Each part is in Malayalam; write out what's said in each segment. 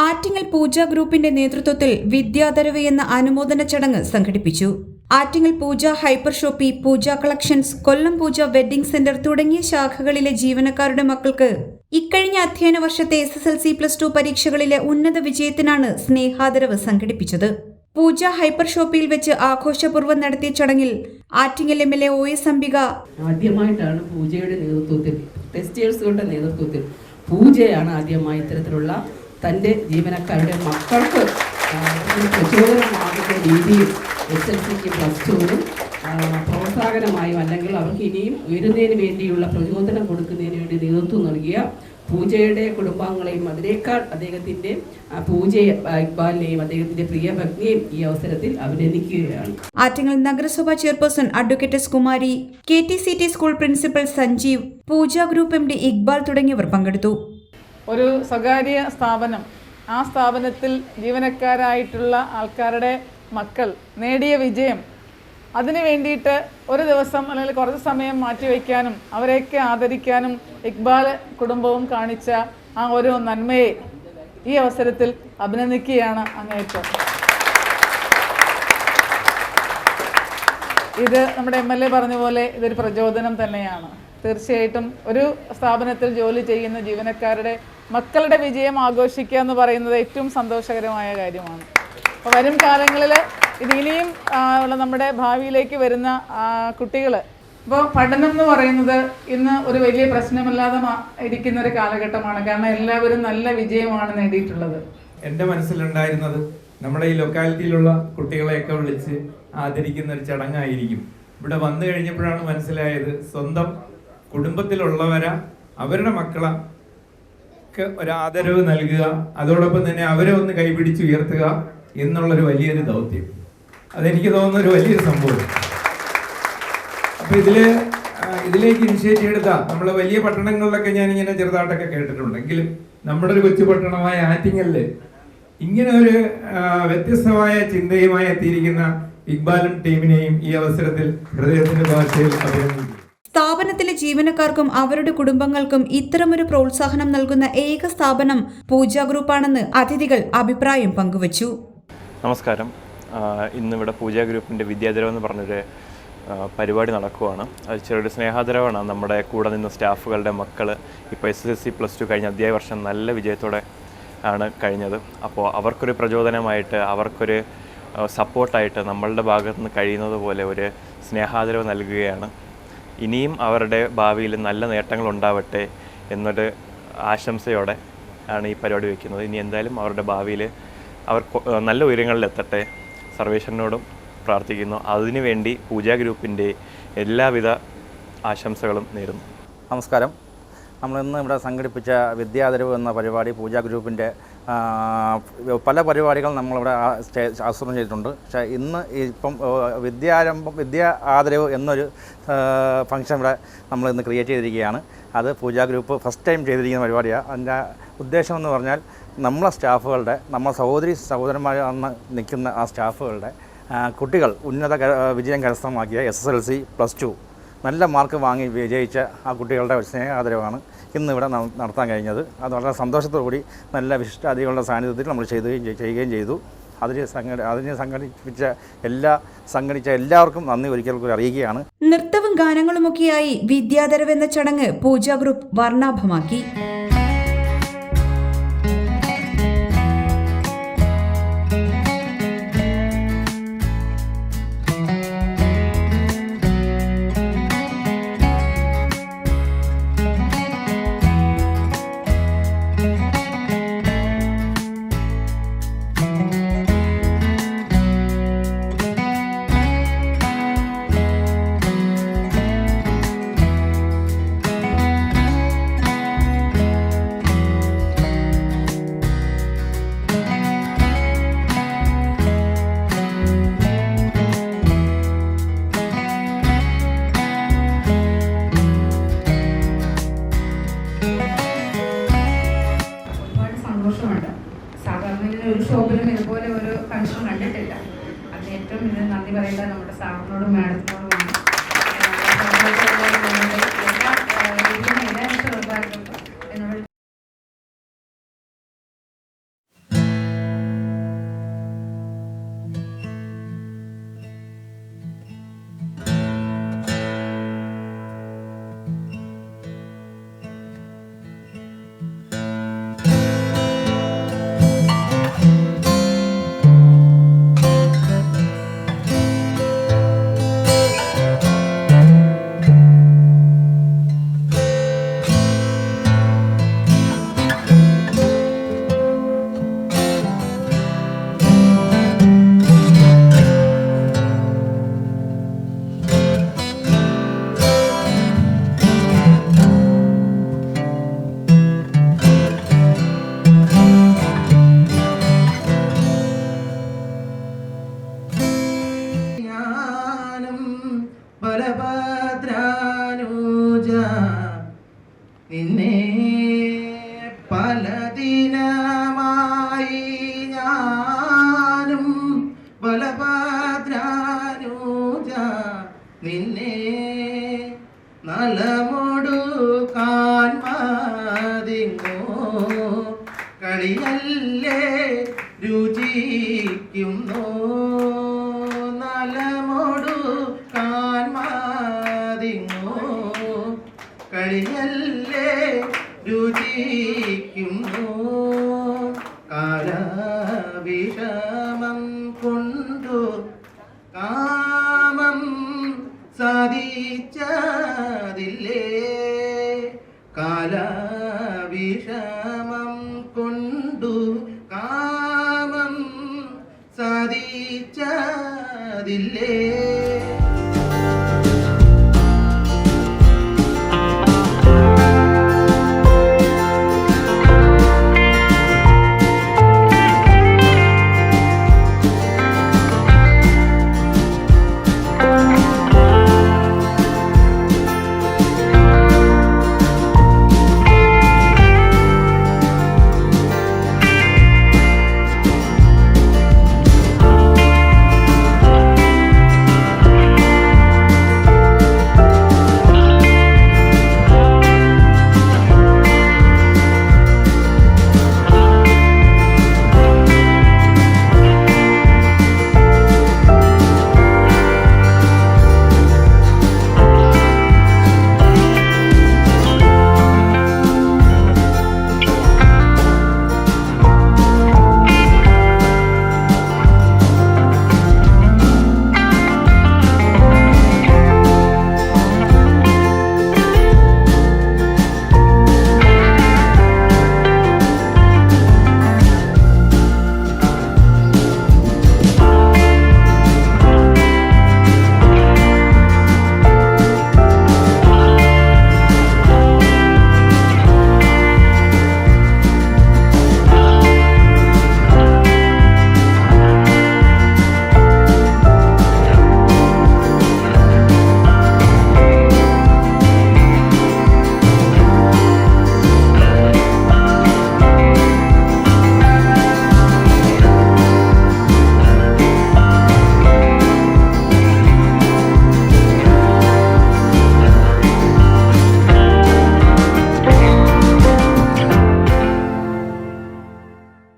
ആറ്റിങ്ങൽ പൂജ ഗ്രൂപ്പിന്റെ നേതൃത്വത്തിൽ വിദ്യാധരവ് എന്ന അനുമോദന ചടങ്ങ് സംഘടിപ്പിച്ചു. ആറ്റിങ്ങൽ പൂജ ഹൈപ്പർ ഷോപ്പി, പൂജ കളക്ഷൻസ്, കൊല്ലം പൂജ വെഡ്ഡിംഗ് സെന്റർ തുടങ്ങിയ ശാഖകളിലെ ജീവനക്കാരുടെ മക്കൾക്ക് ഇക്കഴിഞ്ഞ അധ്യയന വർഷത്തെ SSLC+2 പരീക്ഷകളിലെ ഉന്നത വിജയത്തിനാണ് സ്നേഹാദരവ് സംഘടിപ്പിച്ചത്. പൂജ ഹൈപ്പർ ഷോപ്പിയിൽ വെച്ച് ആഘോഷപൂർവ്വം നടത്തിയ ചടങ്ങിൽ ആറ്റിങ്ങൽ MLA OS അംബിക ആദ്യമായിട്ടാണ് പൂജയുടെ നേതൃത്വത്തിൽ, ടെസ്റ്റേഴ്സുകളുടെ നേതൃത്വത്തിൽ പൂജയാണ് ആദ്യമായി ഇത്തരത്തിലുള്ള തൻ്റെ ജീവനക്കാരുടെ മക്കൾക്ക് പ്രചോദനമാകുന്ന രീതിയിൽ SSLC+2 പ്രോത്സാഹനമായും അല്ലെങ്കിൽ അവർക്ക് ഇനിയും ഉയരുന്നതിന് വേണ്ടിയുള്ള പ്രചോദനം കൊടുക്കുന്നതിന് വേണ്ടി നേതൃത്വം നൽകിയ പൂജയുടെ കുടുംബാംഗങ്ങളെയും അതിനേക്കാൾ അദ്ദേഹത്തിൻ്റെ ഇക്ബാലിനെയും അദ്ദേഹത്തിൻ്റെ പ്രിയ ഭഗ്നിയെയും ഈ അവസരത്തിൽ അഭിനന്ദിക്കുകയാണ്. ആറ്റിങ്ങൽ നഗരസഭാ chairperson advocate S Kumari, KTCT school principal Sanjeev, Pooja group MD Iqbal തുടങ്ങിയവർ പങ്കെടുത്തു. ഒരു സ്വകാര്യ സ്ഥാപനം, ആ സ്ഥാപനത്തിൽ ജീവനക്കാരായിട്ടുള്ള ആൾക്കാരുടെ മക്കൾ നേടിയ വിജയം, അതിനു വേണ്ടിയിട്ട് ഒരു ദിവസം അല്ലെങ്കിൽ കുറച്ച് സമയം മാറ്റിവെക്കാനും അവരെയൊക്കെ ആദരിക്കാനും ഇക്ബാൽ കുടുംബവും കാണിച്ച ആ ഒരു നന്മയെ ഈ അവസരത്തിൽ അഭിനന്ദിക്കുകയാണ് അങ്ങേയറ്റം. ഇത് നമ്മുടെ MLA പറഞ്ഞ പോലെ ഇതൊരു പ്രചോദനം തന്നെയാണ്. തീർച്ചയായിട്ടും ഒരു സ്ഥാപനത്തിൽ ജോലി ചെയ്യുന്ന ജീവനക്കാരുടെ മക്കളുടെ വിജയം ആഘോഷിക്കുക എന്ന് പറയുന്നത് ഏറ്റവും സന്തോഷകരമായ കാര്യമാണ്. അപ്പോൾ വരും കാലങ്ങളിൽ ഇത് ഇനിയും നമ്മുടെ ഭാവിയിലേക്ക് വരുന്ന കുട്ടികൾ, ഇപ്പോൾ പഠനം എന്ന് പറയുന്നത് ഇന്ന് ഒരു വലിയ പ്രശ്നമില്ലാതെ ഇരിക്കുന്ന ഒരു കാലഘട്ടമാണ്. കാരണം എല്ലാവരും നല്ല വിജയമാണ് നേടിയിട്ടുള്ളത്. എൻ്റെ മനസ്സിലുണ്ടായിരുന്നത് നമ്മുടെ ഈ ലൊക്കാലിറ്റിയിലുള്ള കുട്ടികളെയൊക്കെ വിളിച്ച് ആദരിക്കുന്ന ഒരു ചടങ്ങായിരിക്കും. ഇവിടെ വന്നു കഴിഞ്ഞപ്പോഴാണ് മനസ്സിലായത് സ്വന്തം കുടുംബത്തിലുള്ളവരെ അവരുടെ മക്കളെ ഒരു ആദരവ് നൽകുക, അതോടൊപ്പം തന്നെ അവരെ ഒന്ന് കൈപിടിച്ച് ഉയർത്തുക എന്നുള്ളൊരു വലിയൊരു ദൗത്യം. അതെനിക്ക് തോന്നുന്ന ഒരു വലിയൊരു സംഭവം. അപ്പൊ ഇതിലേക്ക് ഇനിഷ്യേറ്റീവ് എടുത്ത നമ്മളെ വലിയ പട്ടണങ്ങളിലൊക്കെ ഞാനിങ്ങനെ ചെറുതായിട്ടൊക്കെ കേട്ടിട്ടുണ്ടെങ്കിലും നമ്മുടെ ഒരു കൊച്ചു പട്ടണമായ ആറ്റിങ്ങലില് ഇങ്ങനെ ഒരു വ്യത്യസ്തമായ ചിന്തയുമായി എത്തിയിരിക്കുന്ന ഇക്ബാലും ടീമിനെയും ഈ അവസരത്തിൽ ഹൃദയത്തിന്റെ ഭാഷയിൽ അഭിനന്ദിക്കുന്നു. സ്ഥാപനത്തിലെ ജീവനക്കാർക്കും അവരുടെ കുടുംബങ്ങൾക്കും ഇത്തരമൊരു പ്രോത്സാഹനം നൽകുന്ന ഏക സ്ഥാപനം പൂജ ഗ്രൂപ്പാണെന്ന് അതിഥികൾ അഭിപ്രായം പങ്കുവച്ചു. നമസ്കാരം. ഇന്നിവിടെ പൂജ ഗ്രൂപ്പിൻ്റെ വിദ്യാധരവ് എന്ന് പറഞ്ഞൊരു പരിപാടി നടക്കുവാണ്. അത് ചെറിയൊരു സ്നേഹാദരവാണ്. നമ്മുടെ കൂടെ നിന്ന സ്റ്റാഫുകളുടെ മക്കൾ ഇപ്പോൾ SSLC+2 കഴിഞ്ഞ അധ്യയന വർഷം നല്ല വിജയത്തോടെ ആണ് കഴിഞ്ഞത്. അപ്പോൾ അവർക്കൊരു പ്രചോദനമായിട്ട്, അവർക്കൊരു സപ്പോർട്ടായിട്ട് നമ്മളുടെ ഭാഗത്തു നിന്ന് കഴിയുന്നത് പോലെ ഒരു സ്നേഹാദരവ് നൽകുകയാണ്. ഇനിയും അവരുടെ ഭാവിയിൽ നല്ല നേട്ടങ്ങൾ ഉണ്ടാവട്ടെ എന്നൊരു ആശംസയോടെ ആണ് ഈ പരിപാടി വയ്ക്കുന്നത്. ഇനി എന്തായാലും അവരുടെ ഭാവിയിൽ അവർ നല്ല ഉയരങ്ങളിലെത്തട്ടെ, സർവേശ്വരനോടും പ്രാർത്ഥിക്കുന്നു. അതിനുവേണ്ടി പൂജ ഗ്രൂപ്പിൻ്റെ എല്ലാവിധ ആശംസകളും നേരുന്നു. നമസ്കാരം. നമ്മളിന്ന് ഇവിടെ സംഘടിപ്പിച്ച വിദ്യാധരവ് എന്ന പരിപാടി പൂജ ഗ്രൂപ്പിൻ്റെ പല പരിപാടികൾ നമ്മളിവിടെ ആസൂത്രണം ചെയ്തിട്ടുണ്ട്. പക്ഷേ ഇന്ന് ഇപ്പം വിദ്യാ ആദരവ് എന്നൊരു ഫംഗ്ഷൻ ഇവിടെ നമ്മൾ ഇന്ന് ക്രിയേറ്റ് ചെയ്തിരിക്കുകയാണ്. അത് പൂജ ഗ്രൂപ്പ് ഫസ്റ്റ് ടൈം ചെയ്തിരിക്കുന്ന പരിപാടിയാണ്. അതിൻ്റെ ഉദ്ദേശം എന്ന് പറഞ്ഞാൽ നമ്മളെ സ്റ്റാഫുകളുടെ, നമ്മളെ സഹോദരന്മാരെന്ന് നിൽക്കുന്ന ആ സ്റ്റാഫുകളുടെ കുട്ടികൾ ഉന്നത വിജയം കരസ്ഥമാക്കിയ SSLC+2 നല്ല മാർക്ക് വാങ്ങി വിജയിച്ച ആ കുട്ടികളുടെ സ്നേഹാദരവാണ് ഇന്നിവിടെ നടത്താൻ കഴിഞ്ഞത്. അത് വളരെ സന്തോഷത്തോടുകൂടി നല്ല വിശിഷ്ടാതിഥികളുടെ സാന്നിധ്യത്തിൽ നമ്മൾ ചെയ്യുകയും ചെയ്തു. അതിനെ സംഘടിച്ച എല്ലാവർക്കും നന്ദി ഒരിക്കൽ അറിയിക്കുകയാണ്. നൃത്തവും ഗാനങ്ങളുമൊക്കെയായി വിദ്യാധരവ് എന്ന ചടങ്ങ് പൂജ ഗ്രൂപ്പ് വർണ്ണാഭമാക്കി. ഒരു ഷോപ്പിലും ഇതുപോലെ ഒരു ഫംഗ്ഷൻ കണ്ടിട്ടില്ല. അതിന് ഏറ്റവും നന്ദി പറയേണ്ടത് നമ്മുടെ സാറിനോടും മാഡത്തിനോടുമാണ്. എല്ലാ നിന്നെ നലമൊടു കാൺമാതിങ്ങോ കളിയല്ലേ രുചിക്കുന്നു നലമൊടു കാൺമാതിങ്ങോ കളിയല്ലേ രുചിക്കുന്നു കാലവിഷമം കൊണ്ടു കാമം സാധിച്ചതില്ലേ കാലവിഷമം കൊണ്ടു കാമം സാധിച്ചതില്ലേ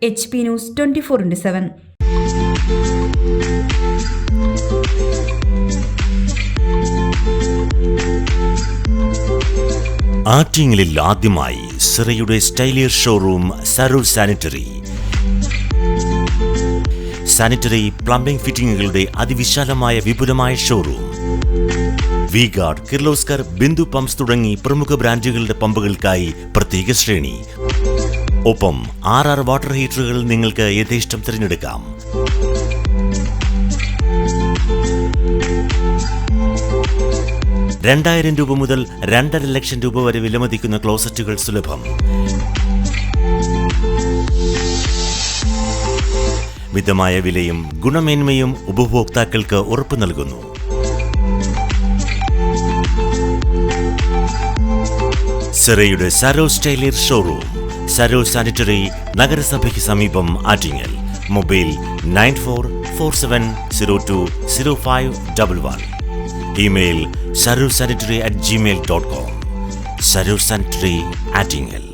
HP News 24/7. ആറ്റിങ്ങലിൽ ആദ്യമായി സിറയുടെ സ്റ്റൈലിയർ showroom Saroor sanitary. Sanitary plumbing ഫിറ്റിംഗുകളുടെ അതിവിശാലമായ വിപുലമായ ഷോറൂം. വി-ഗാർഡ്, കിർലോസ്കർ, ബിന്ദു പമ്പ്സ് തുടങ്ങി പ്രമുഖ ബ്രാൻഡുകളുടെ പമ്പുകൾക്കായി പ്രത്യേക ശ്രേണി. ഒപ്പം 6 വാട്ടർ ഹീറ്ററുകൾ നിങ്ങൾക്ക് യഥേഷ്ടം തിരഞ്ഞെടുക്കാം. ₹2,000 മുതൽ 2.5 ലക്ഷം വരെ വിലമതിക്കുന്ന ക്ലോസറ്റുകൾ സുലഭം. മിതമായ വിലയും ഗുണമേന്മയും ഉപഭോക്താക്കൾക്ക് ഉറപ്പു നൽകുന്നു. സിറയുടെ സരോ സ്റ്റൈലിയർ ഷോറൂം, സരോ സാനിറ്ററി, നഗരസഭയ്ക്ക് സമീപം, Attingal. Mobile 9447020511. Email sarursanitary@gmail.com. Saroor sanitary, Attingal.